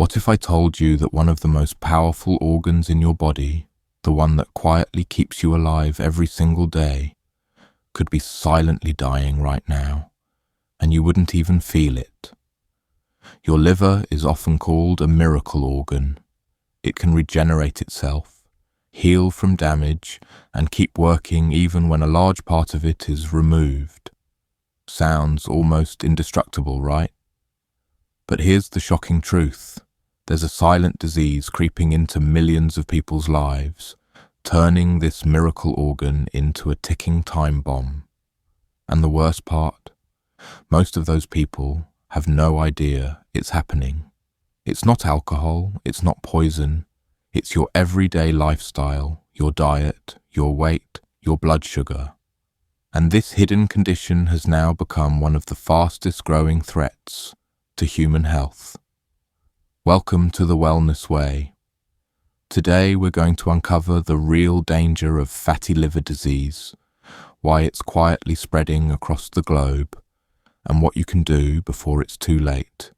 What if I told you that one of the most powerful organs in your body, the one that quietly keeps you alive every single day, could be silently dying right now, and you wouldn't even feel it? Your liver is often called a miracle organ. It can regenerate itself, heal from damage, and keep working even when a large part of it is removed. Sounds almost indestructible, right? But here's the shocking truth. There's a silent disease creeping into millions of people's lives, turning this miracle organ into a ticking time bomb. And the worst part, most of those people have no idea it's happening. It's not alcohol, it's not poison, it's your everyday lifestyle, your diet, your weight, your blood sugar. And this hidden condition has now become one of the fastest growing threats to human health. Welcome to the Wellness Way. Today we're going to uncover the real danger of fatty liver disease, why it's quietly spreading across the globe, and what you can do before it's too late.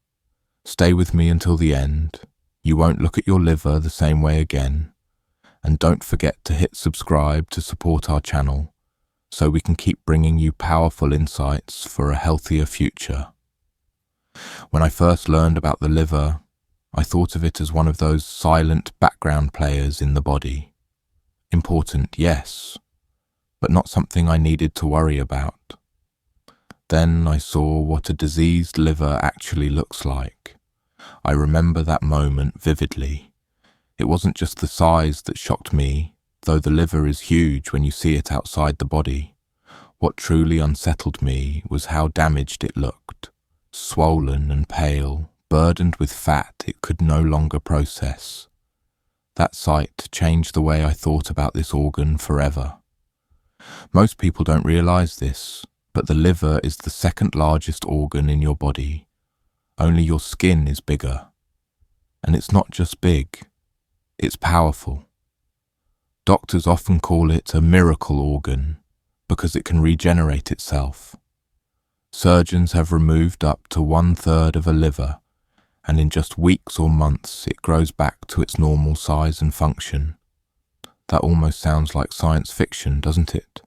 Stay with me until the end. You won't look at your liver the same way again. And don't forget to hit subscribe to support our channel, so we can keep bringing you powerful insights for a healthier future. When I first learned about the liver, I thought of it as one of those silent background players in the body. Important, yes, but not something I needed to worry about. Then I saw what a diseased liver actually looks like. I remember that moment vividly. It wasn't just the size that shocked me, though the liver is huge when you see it outside the body. What truly unsettled me was how damaged it looked, swollen and pale, burdened with fat it could no longer process. That sight changed the way I thought about this organ forever. Most people don't realize this, but the liver is the second largest organ in your body. Only your skin is bigger. And it's not just big, it's powerful. Doctors often call it a miracle organ because it can regenerate itself. Surgeons have removed up to 1/3 of a liver, and in just weeks or months it grows back to its normal size and function. That almost sounds like science fiction, doesn't it?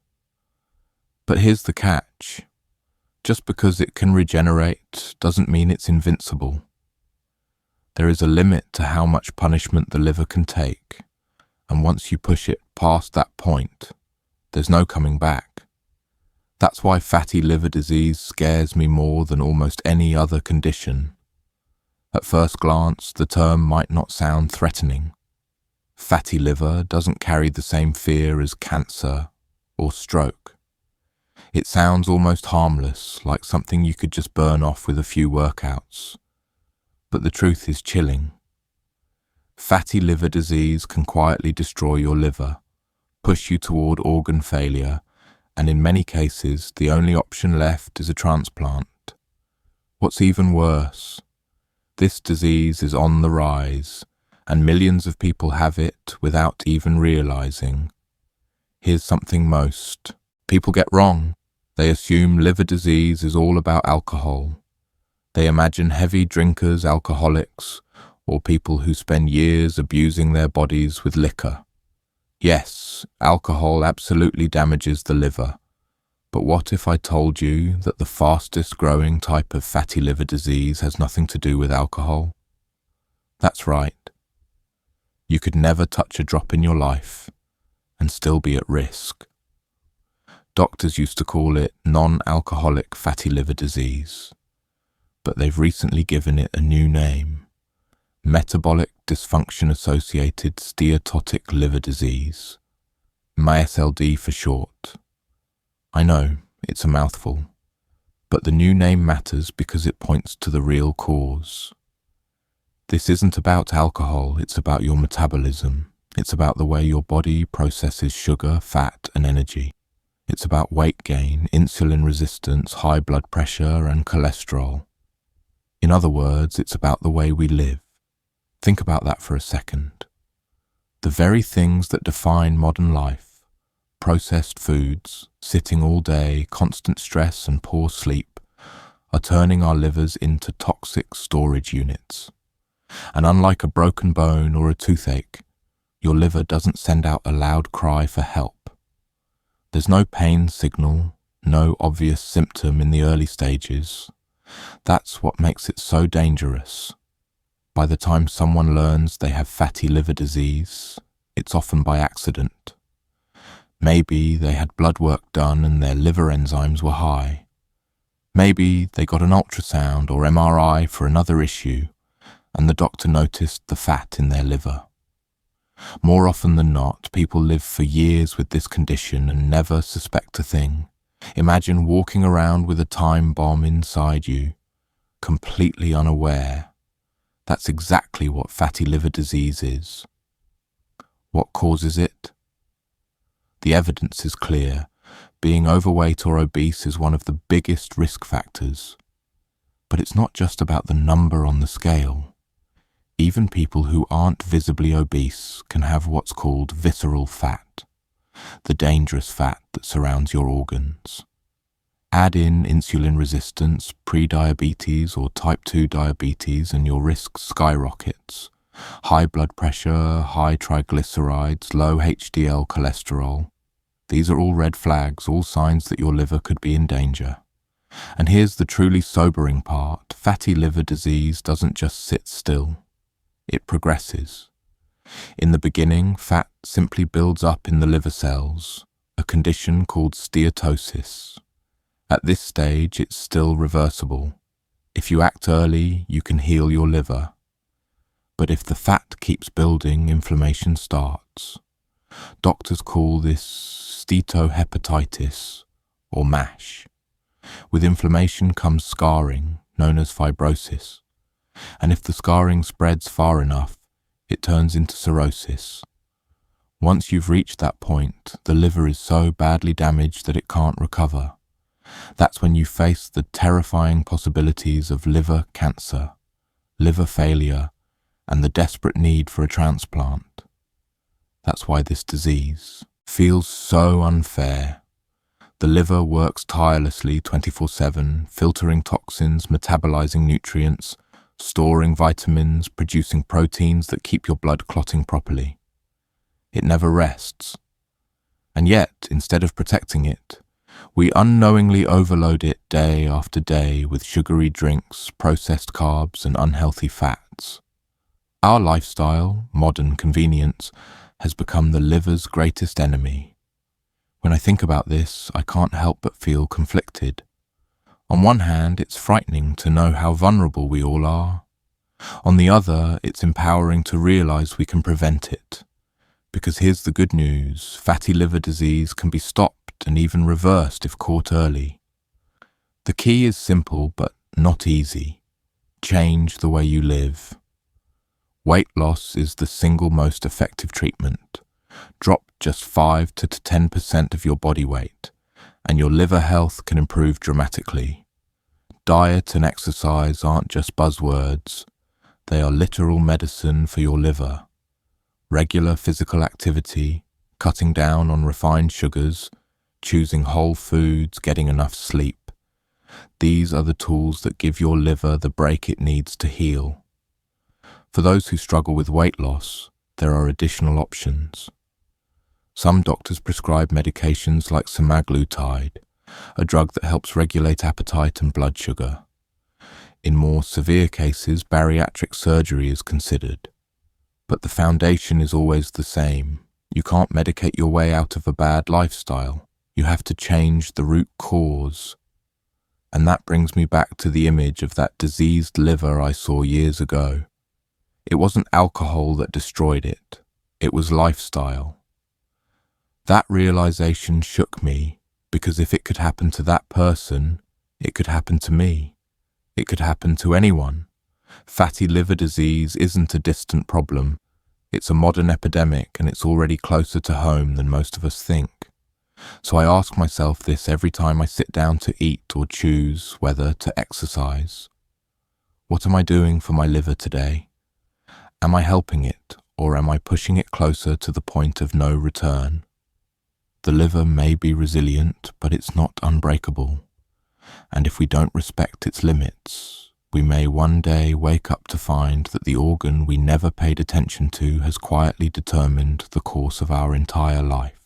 But here's the catch. Just because it can regenerate doesn't mean it's invincible. There is a limit to how much punishment the liver can take, and once you push it past that point, there's no coming back. That's why fatty liver disease scares me more than almost any other condition. At first glance, the term might not sound threatening. Fatty liver doesn't carry the same fear as cancer or stroke. It sounds almost harmless, like something you could just burn off with a few workouts. But the truth is chilling. Fatty liver disease can quietly destroy your liver, push you toward organ failure, and in many cases, the only option left is a transplant. What's even worse, this disease is on the rise, and millions of people have it without even realizing. Here's something most people get wrong. They assume liver disease is all about alcohol. They imagine heavy drinkers, alcoholics, or people who spend years abusing their bodies with liquor. Yes, alcohol absolutely damages the liver. But what if I told you that the fastest growing type of fatty liver disease has nothing to do with alcohol? That's right. You could never touch a drop in your life and still be at risk. Doctors used to call it non-alcoholic fatty liver disease, but they've recently given it a new name: Metabolic dysfunction-associated steatotic liver disease, MASLD for short. I know, it's a mouthful, but the new name matters because it points to the real cause. This isn't about alcohol, it's about your metabolism. It's about the way your body processes sugar, fat, and energy. It's about weight gain, insulin resistance, high blood pressure, and cholesterol. In other words, it's about the way we live. Think about that for a second. The very things that define modern life, processed foods, sitting all day, constant stress and poor sleep, are turning our livers into toxic storage units. And unlike a broken bone or a toothache, your liver doesn't send out a loud cry for help. There's no pain signal, no obvious symptom in the early stages. That's what makes it so dangerous. By the time someone learns they have fatty liver disease, it's often by accident. Maybe they had blood work done and their liver enzymes were high. Maybe they got an ultrasound or MRI for another issue, and the doctor noticed the fat in their liver. More often than not, people live for years with this condition and never suspect a thing. Imagine walking around with a time bomb inside you, completely unaware. That's exactly what fatty liver disease is. What causes it? The evidence is clear. Being overweight or obese is one of the biggest risk factors. But it's not just about the number on the scale. Even people who aren't visibly obese can have what's called visceral fat, the dangerous fat that surrounds your organs. Add in insulin resistance, pre-diabetes or type 2 diabetes and your risk skyrockets. High blood pressure, high triglycerides, low HDL cholesterol. These are all red flags, all signs that your liver could be in danger. And here's the truly sobering part. Fatty liver disease doesn't just sit still. It progresses. In the beginning, fat simply builds up in the liver cells, a condition called steatosis. At this stage, it's still reversible. If you act early, you can heal your liver. But if the fat keeps building, inflammation starts. Doctors call this steatohepatitis, or MASH. With inflammation comes scarring, known as fibrosis. And if the scarring spreads far enough, it turns into cirrhosis. Once you've reached that point, the liver is so badly damaged that it can't recover. That's when you face the terrifying possibilities of liver cancer, liver failure, and the desperate need for a transplant. That's why this disease feels so unfair. The liver works tirelessly 24/7, filtering toxins, metabolizing nutrients, storing vitamins, producing proteins that keep your blood clotting properly. It never rests. And yet, instead of protecting it, we unknowingly overload it day after day with sugary drinks, processed carbs, and unhealthy fats. Our lifestyle, modern convenience, has become the liver's greatest enemy. When I think about this, I can't help but feel conflicted. On one hand, it's frightening to know how vulnerable we all are. On the other, it's empowering to realize we can prevent it. Because here's the good news, fatty liver disease can be stopped and even reversed if caught early. The key is simple but not easy. Change the way you live. Weight loss is the single most effective treatment. Drop just 5 to 10% of your body weight, and your liver health can improve dramatically. Diet and exercise aren't just buzzwords. They are literal medicine for your liver. Regular physical activity, cutting down on refined sugars, choosing whole foods, getting enough sleep. These are the tools that give your liver the break it needs to heal. For those who struggle with weight loss, there are additional options. Some doctors prescribe medications like semaglutide, a drug that helps regulate appetite and blood sugar. In more severe cases, bariatric surgery is considered. But the foundation is always the same. You can't medicate your way out of a bad lifestyle. You have to change the root cause. And that brings me back to the image of that diseased liver I saw years ago. It wasn't alcohol that destroyed it. It was lifestyle. That realization shook me, because if it could happen to that person, it could happen to me. It could happen to anyone. Fatty liver disease isn't a distant problem. It's a modern epidemic, and it's already closer to home than most of us think. So I ask myself this every time I sit down to eat or choose whether to exercise. What am I doing for my liver today? Am I helping it, or am I pushing it closer to the point of no return? The liver may be resilient, but it's not unbreakable. And if we don't respect its limits, we may one day wake up to find that the organ we never paid attention to has quietly determined the course of our entire life.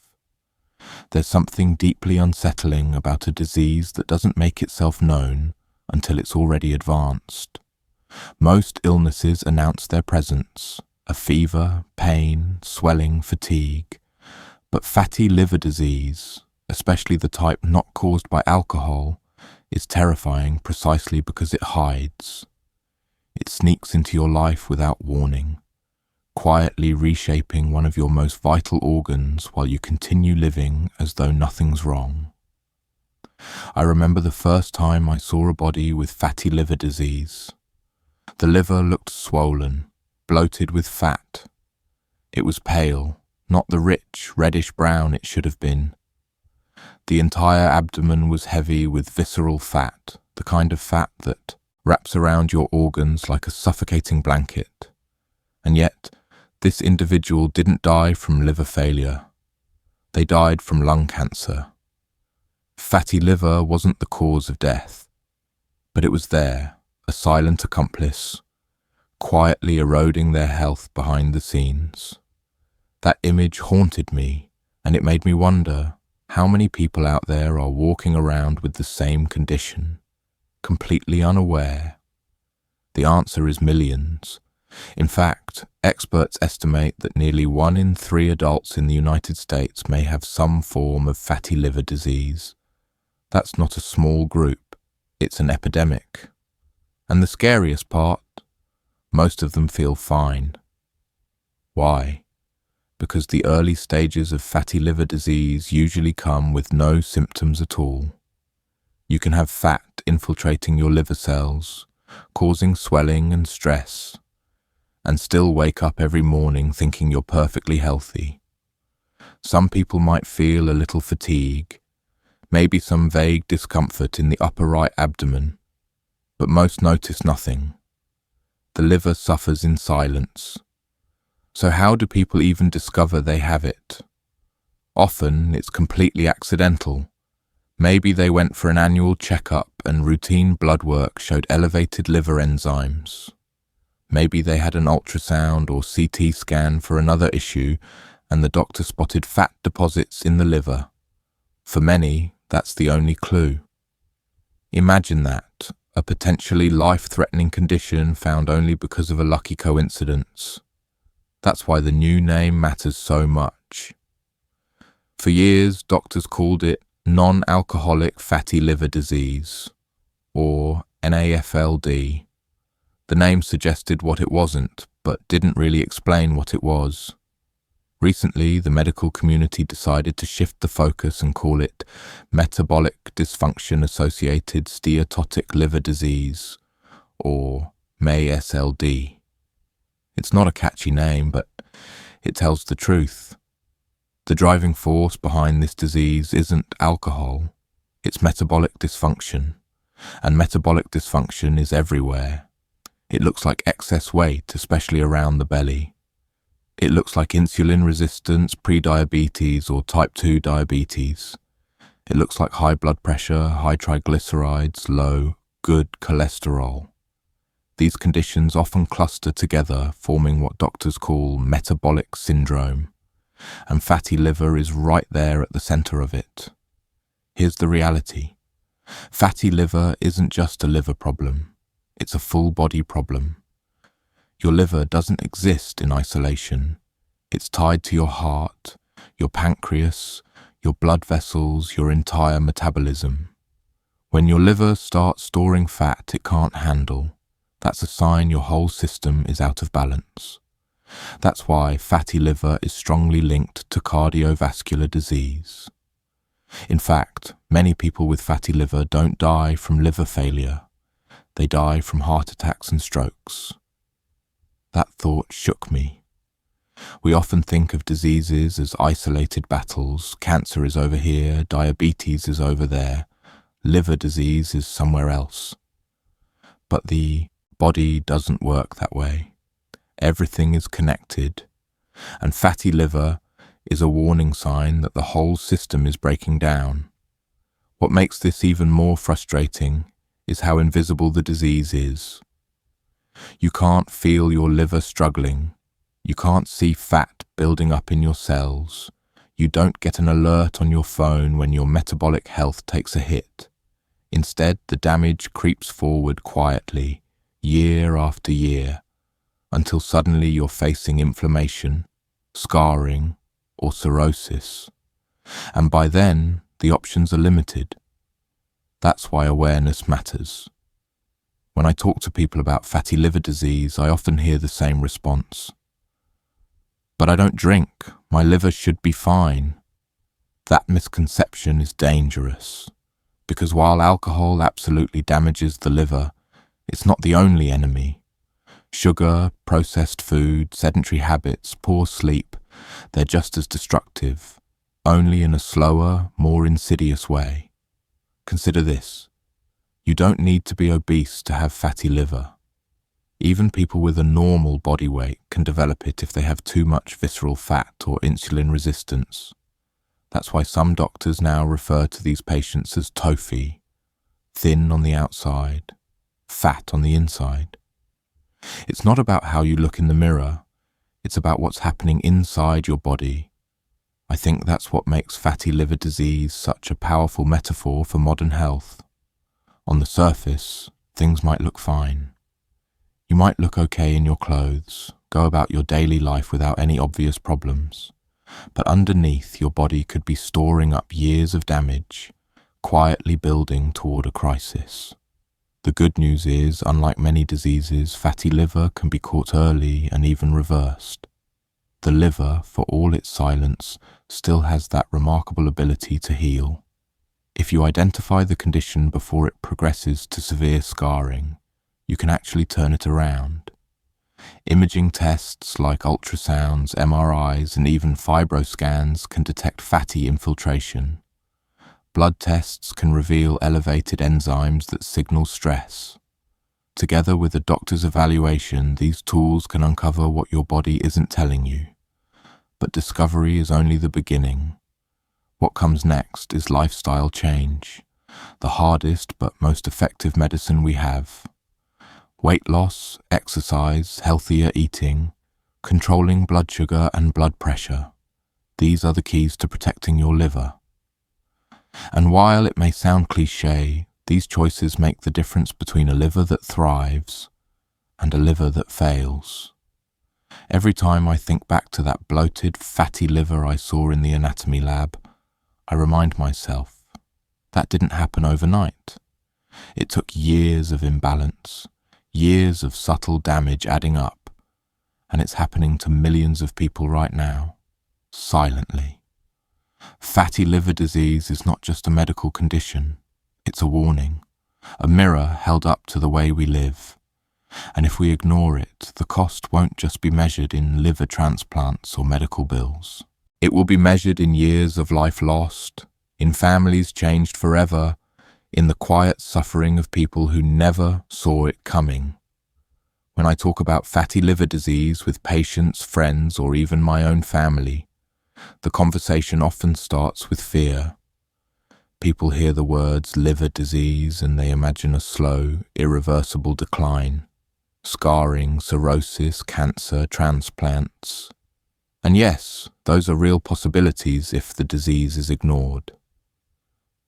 There's something deeply unsettling about a disease that doesn't make itself known until it's already advanced. Most illnesses announce their presence, a fever, pain, swelling, fatigue. But fatty liver disease, especially the type not caused by alcohol, is terrifying precisely because it hides. It sneaks into your life without warning, quietly reshaping one of your most vital organs while you continue living as though nothing's wrong. I remember the first time I saw a body with fatty liver disease. The liver looked swollen, bloated with fat. It was pale, not the rich, reddish-brown it should have been. The entire abdomen was heavy with visceral fat, the kind of fat that wraps around your organs like a suffocating blanket. And yet, this individual didn't die from liver failure. They died from lung cancer. Fatty liver wasn't the cause of death, but it was there, a silent accomplice, quietly eroding their health behind the scenes. That image haunted me, and it made me wonder how many people out there are walking around with the same condition, completely unaware. The answer is millions. In fact, experts estimate that nearly 1 in 3 adults in the United States may have some form of fatty liver disease. That's not a small group, it's an epidemic. And the scariest part, most of them feel fine. Why? Because the early stages of fatty liver disease usually come with no symptoms at all. You can have fat infiltrating your liver cells, causing swelling and stress, and still wake up every morning thinking you're perfectly healthy. Some people might feel a little fatigue, maybe some vague discomfort in the upper right abdomen, but most notice nothing. The liver suffers in silence. So how do people even discover they have it? Often it's completely accidental. Maybe they went for an annual checkup and routine blood work showed elevated liver enzymes. Maybe they had an ultrasound or CT scan for another issue and the doctor spotted fat deposits in the liver. For many, that's the only clue. Imagine that, a potentially life-threatening condition found only because of a lucky coincidence. That's why the new name matters so much. For years, doctors called it non-alcoholic fatty liver disease, or MASLD. The name suggested what it wasn't, but didn't really explain what it was. Recently, the medical community decided to shift the focus and call it Metabolic Dysfunction-Associated Steatotic Liver Disease, or MASLD. It's not a catchy name, but it tells the truth. The driving force behind this disease isn't alcohol, it's metabolic dysfunction, and metabolic dysfunction is everywhere. It looks like excess weight, especially around the belly. It looks like insulin resistance, prediabetes, or type 2 diabetes. It looks like high blood pressure, high triglycerides, low, good cholesterol. These conditions often cluster together, forming what doctors call metabolic syndrome, and fatty liver is right there at the center of it. Here's the reality. Fatty liver isn't just a liver problem, it's a full body problem. Your liver doesn't exist in isolation. It's tied to your heart, your pancreas, your blood vessels, your entire metabolism. When your liver starts storing fat it can't handle, that's a sign your whole system is out of balance. That's why fatty liver is strongly linked to cardiovascular disease. In fact, many people with fatty liver don't die from liver failure. They die from heart attacks and strokes. That thought shook me. We often think of diseases as isolated battles. Cancer is over here, diabetes is over there, liver disease is somewhere else. But the body doesn't work that way. Everything is connected, and fatty liver is a warning sign that the whole system is breaking down. What makes this even more frustrating is how invisible the disease is. You can't feel your liver struggling. You can't see fat building up in your cells. You don't get an alert on your phone when your metabolic health takes a hit. Instead, the damage creeps forward quietly, year after year, until suddenly you're facing inflammation, scarring, or cirrhosis. And by then, the options are limited. That's why awareness matters. When I talk to people about fatty liver disease, I often hear the same response. But I don't drink. My liver should be fine. That misconception is dangerous, because while alcohol absolutely damages the liver, it's not the only enemy. Sugar, processed food, sedentary habits, poor sleep, they're just as destructive, only in a slower, more insidious way. Consider this. You don't need to be obese to have fatty liver. Even people with a normal body weight can develop it if they have too much visceral fat or insulin resistance. That's why some doctors now refer to these patients as TOFI, thin on the outside, fat on the inside. It's not about how you look in the mirror, it's about what's happening inside your body. I think that's what makes fatty liver disease such a powerful metaphor for modern health. On the surface, things might look fine. You might look okay in your clothes, go about your daily life without any obvious problems. But underneath, your body could be storing up years of damage, quietly building toward a crisis. The good news is, unlike many diseases, fatty liver can be caught early and even reversed. The liver, for all its silence, still has that remarkable ability to heal. If you identify the condition before it progresses to severe scarring, you can actually turn it around. Imaging tests like ultrasounds, MRIs, and even fibroscans can detect fatty infiltration. Blood tests can reveal elevated enzymes that signal stress. Together with a doctor's evaluation, these tools can uncover what your body isn't telling you. But discovery is only the beginning. What comes next is lifestyle change, the hardest but most effective medicine we have. Weight loss, exercise, healthier eating, controlling blood sugar and blood pressure. These are the keys to protecting your liver. And while it may sound cliché, these choices make the difference between a liver that thrives and a liver that fails. Every time I think back to that bloated, fatty liver I saw in the anatomy lab, I remind myself, that didn't happen overnight. It took years of imbalance, years of subtle damage adding up, and it's happening to millions of people right now, silently. Fatty liver disease is not just a medical condition, it's a warning, a mirror held up to the way we live. And if we ignore it, the cost won't just be measured in liver transplants or medical bills. It will be measured in years of life lost, in families changed forever, in the quiet suffering of people who never saw it coming. When I talk about fatty liver disease with patients, friends, or even my own family, the conversation often starts with fear. People hear the words liver disease and they imagine a slow, irreversible decline. Scarring, cirrhosis, cancer, transplants. And yes, those are real possibilities if the disease is ignored.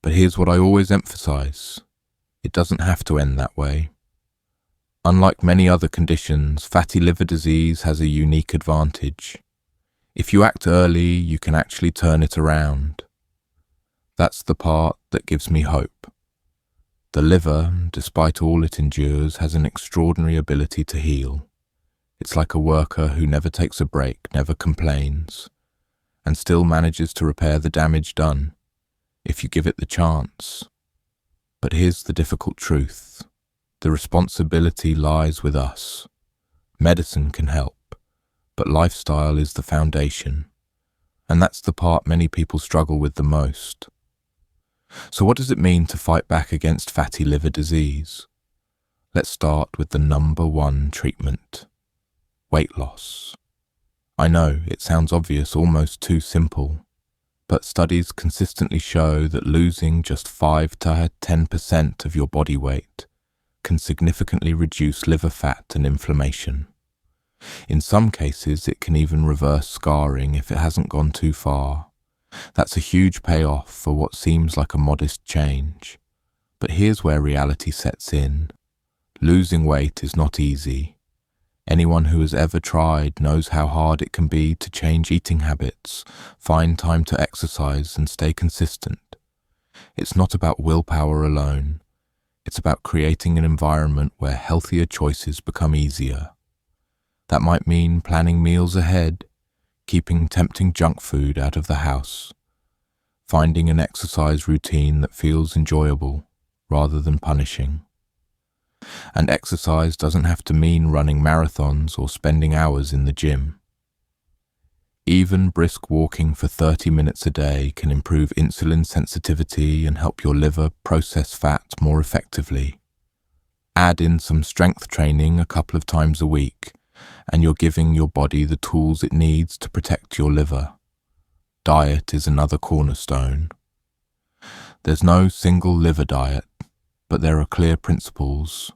But here's what I always emphasize. It doesn't have to end that way. Unlike many other conditions, fatty liver disease has a unique advantage. If you act early, you can actually turn it around. That's the part that gives me hope. The liver, despite all it endures, has an extraordinary ability to heal. It's like a worker who never takes a break, never complains, and still manages to repair the damage done, if you give it the chance. But here's the difficult truth. The responsibility lies with us. Medicine can help, but lifestyle is the foundation, and that's the part many people struggle with the most. So what does it mean to fight back against fatty liver disease? Let's start with the number one treatment: weight loss. I know it sounds obvious, almost too simple, but studies consistently show that losing just 5 to 10% of your body weight can significantly reduce liver fat and inflammation. In some cases, it can even reverse scarring if it hasn't gone too far. That's a huge payoff for what seems like a modest change. But here's where reality sets in. Losing weight is not easy. Anyone who has ever tried knows how hard it can be to change eating habits, find time to exercise, and stay consistent. It's not about willpower alone. It's about creating an environment where healthier choices become easier. That might mean planning meals ahead, keeping tempting junk food out of the house, finding an exercise routine that feels enjoyable rather than punishing. And exercise doesn't have to mean running marathons or spending hours in the gym. Even brisk walking for 30 minutes a day can improve insulin sensitivity and help your liver process fat more effectively. Add in some strength training a couple of times a week, and you're giving your body the tools it needs to protect your liver. Diet is another cornerstone. There's no single liver diet, but there are clear principles.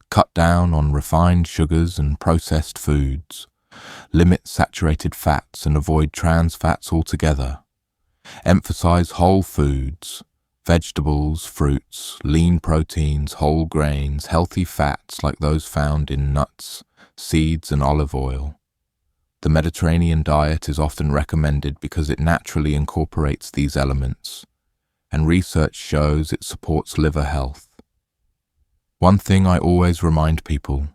Cut down on refined sugars and processed foods. Limit saturated fats and avoid trans fats altogether. Emphasize whole foods, vegetables, fruits, lean proteins, whole grains, healthy fats like those found in nuts, seeds, and olive oil. The Mediterranean diet is often recommended because it naturally incorporates these elements, and research shows it supports liver health. One thing I always remind people,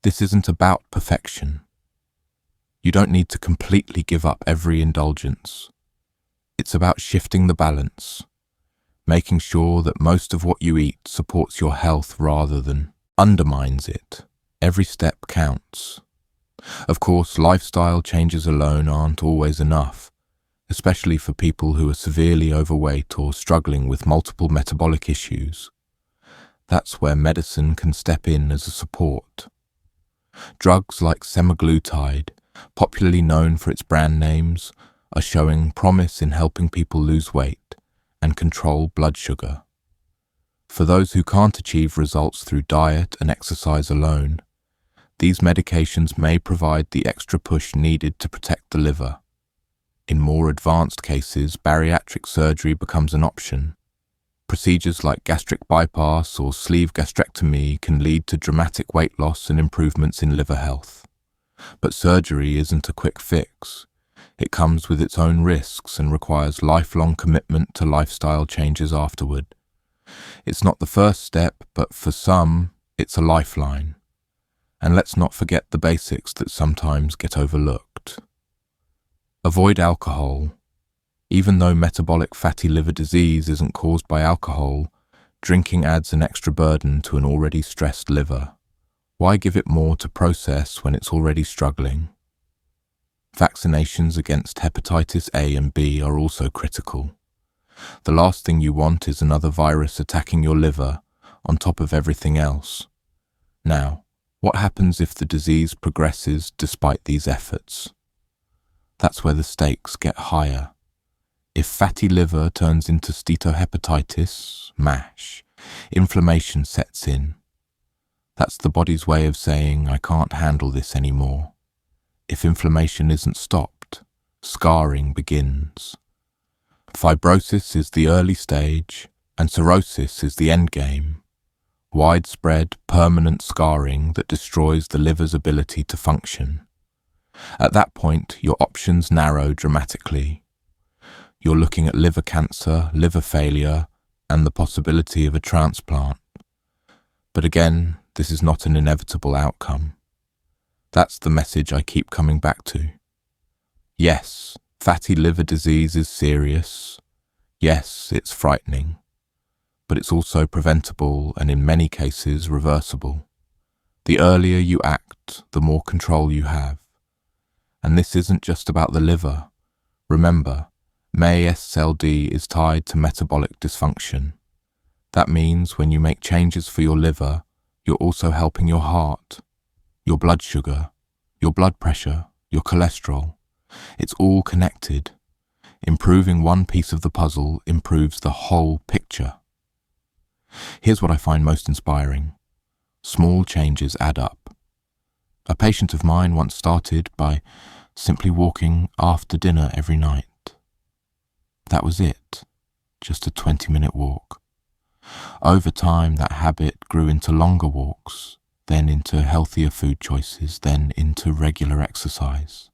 this isn't about perfection. You don't need to completely give up every indulgence. It's about shifting the balance, making sure that most of what you eat supports your health rather than undermines it. Every step counts. Of course, lifestyle changes alone aren't always enough, especially for people who are severely overweight or struggling with multiple metabolic issues. That's where medicine can step in as a support. Drugs like semaglutide, popularly known for its brand names, are showing promise in helping people lose weight and control blood sugar. For those who can't achieve results through diet and exercise alone, these medications may provide the extra push needed to protect the liver. In more advanced cases, bariatric surgery becomes an option. Procedures like gastric bypass or sleeve gastrectomy can lead to dramatic weight loss and improvements in liver health. But surgery isn't a quick fix. It comes with its own risks and requires lifelong commitment to lifestyle changes afterward. It's not the first step, but for some, it's a lifeline. And let's not forget the basics that sometimes get overlooked. Avoid alcohol. Even though metabolic fatty liver disease isn't caused by alcohol, drinking adds an extra burden to an already stressed liver. Why give it more to process when it's already struggling? Vaccinations against hepatitis A and B are also critical. The last thing you want is another virus attacking your liver on top of everything else. Now, what happens if the disease progresses despite these efforts? That's where the stakes get higher. If fatty liver turns into steatohepatitis, MASH, inflammation sets in. That's the body's way of saying, I can't handle this anymore. If inflammation isn't stopped, scarring begins. Fibrosis is the early stage, and cirrhosis is the end game. Widespread, permanent scarring that destroys the liver's ability to function. At that point, your options narrow dramatically. You're looking at liver cancer, liver failure, and the possibility of a transplant. But again, this is not an inevitable outcome. That's the message I keep coming back to. Yes, fatty liver disease is serious. Yes, it's frightening. But it's also preventable and in many cases reversible. The earlier you act, the more control you have. And this isn't just about the liver. Remember, MASLD is tied to metabolic dysfunction. That means when you make changes for your liver, you're also helping your heart, your blood sugar, your blood pressure, your cholesterol. It's all connected. Improving one piece of the puzzle improves the whole picture. Here's what I find most inspiring. Small changes add up. A patient of mine once started by simply walking after dinner every night. That was it, just a 20-minute walk. Over time, that habit grew into longer walks, then into healthier food choices, then into regular exercise.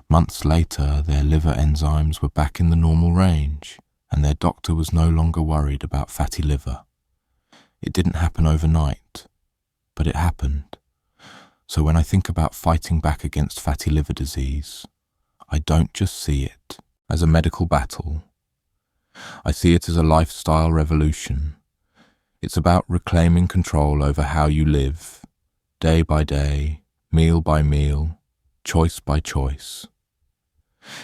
Months later, their liver enzymes were back in the normal range, and their doctor was no longer worried about fatty liver. It didn't happen overnight, but it happened. So when I think about fighting back against fatty liver disease, I don't just see it as a medical battle. I see it as a lifestyle revolution. It's about reclaiming control over how you live, day by day, meal by meal, choice by choice.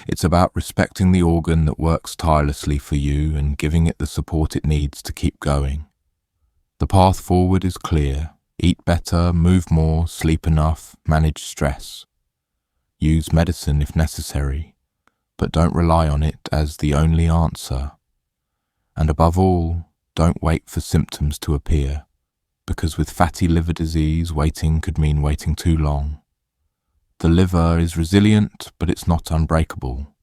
It's about respecting the organ that works tirelessly for you and giving it the support it needs to keep going. The path forward is clear. Eat better, move more, sleep enough, manage stress. Use medicine if necessary, but don't rely on it as the only answer. And above all, don't wait for symptoms to appear, because with fatty liver disease, waiting could mean waiting too long. The liver is resilient, but it's not unbreakable.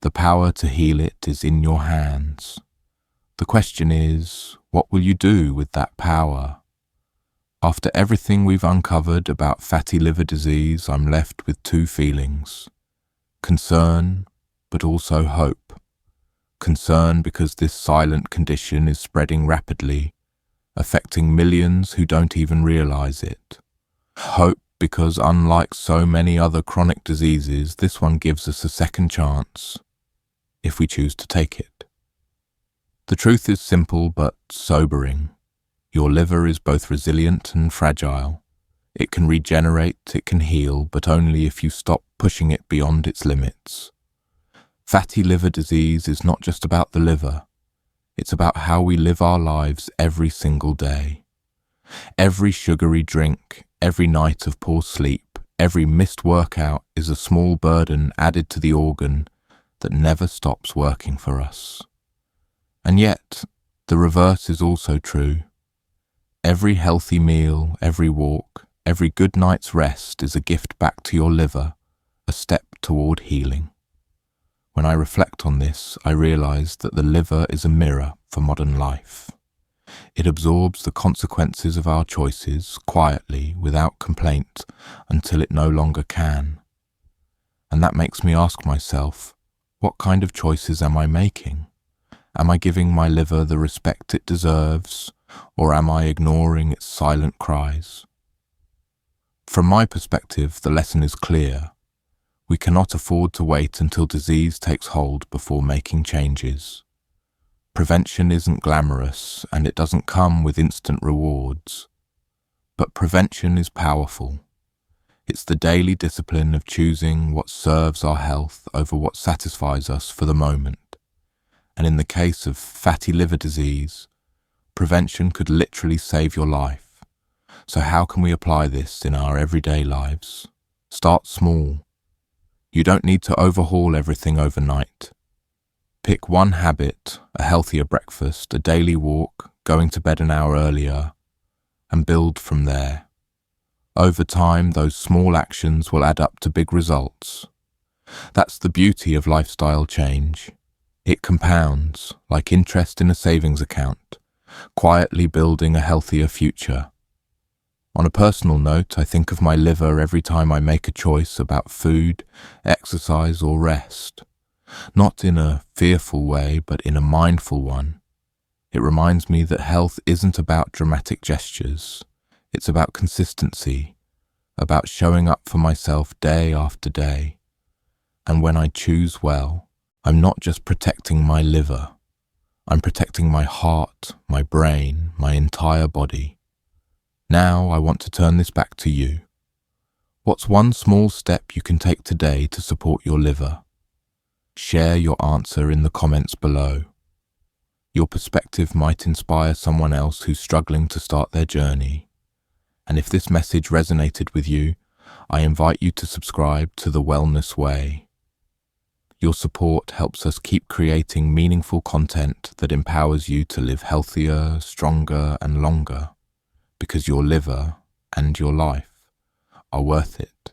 The power to heal it is in your hands. The question is, what will you do with that power? After everything we've uncovered about fatty liver disease, I'm left with two feelings. Concern, but also hope. Concern because this silent condition is spreading rapidly, affecting millions who don't even realize it. Hope because unlike so many other chronic diseases, this one gives us a second chance, if we choose to take it. The truth is simple but sobering. Your liver is both resilient and fragile. It can regenerate, it can heal, but only if you stop pushing it beyond its limits. Fatty liver disease is not just about the liver. It's about how we live our lives every single day. Every sugary drink, every night of poor sleep, every missed workout is a small burden added to the organ that never stops working for us. And yet, the reverse is also true. Every healthy meal, every walk, every good night's rest is a gift back to your liver, a step toward healing. When I reflect on this, I realize that the liver is a mirror for modern life. It absorbs the consequences of our choices quietly, without complaint, until it no longer can. And that makes me ask myself, what kind of choices am I making? Am I giving my liver the respect it deserves, or am I ignoring its silent cries? From my perspective, the lesson is clear. We cannot afford to wait until disease takes hold before making changes. Prevention isn't glamorous, and it doesn't come with instant rewards. But prevention is powerful. It's the daily discipline of choosing what serves our health over what satisfies us for the moment. And in the case of fatty liver disease, prevention could literally save your life. So how can we apply this in our everyday lives? Start small. You don't need to overhaul everything overnight. Pick one habit, a healthier breakfast, a daily walk, going to bed an hour earlier, and build from there. Over time, those small actions will add up to big results. That's the beauty of lifestyle change. It compounds, like interest in a savings account, quietly building a healthier future. On a personal note, I think of my liver every time I make a choice about food, exercise, or rest. Not in a fearful way, but in a mindful one. It reminds me that health isn't about dramatic gestures. It's about consistency, about showing up for myself day after day. And when I choose well, I'm not just protecting my liver. I'm protecting my heart, my brain, my entire body. Now I want to turn this back to you. What's one small step you can take today to support your liver? Share your answer in the comments below. Your perspective might inspire someone else who's struggling to start their journey. And if this message resonated with you, I invite you to subscribe to The Wellness Way. Your support helps us keep creating meaningful content that empowers you to live healthier, stronger, and longer. because your liver and your life are worth it.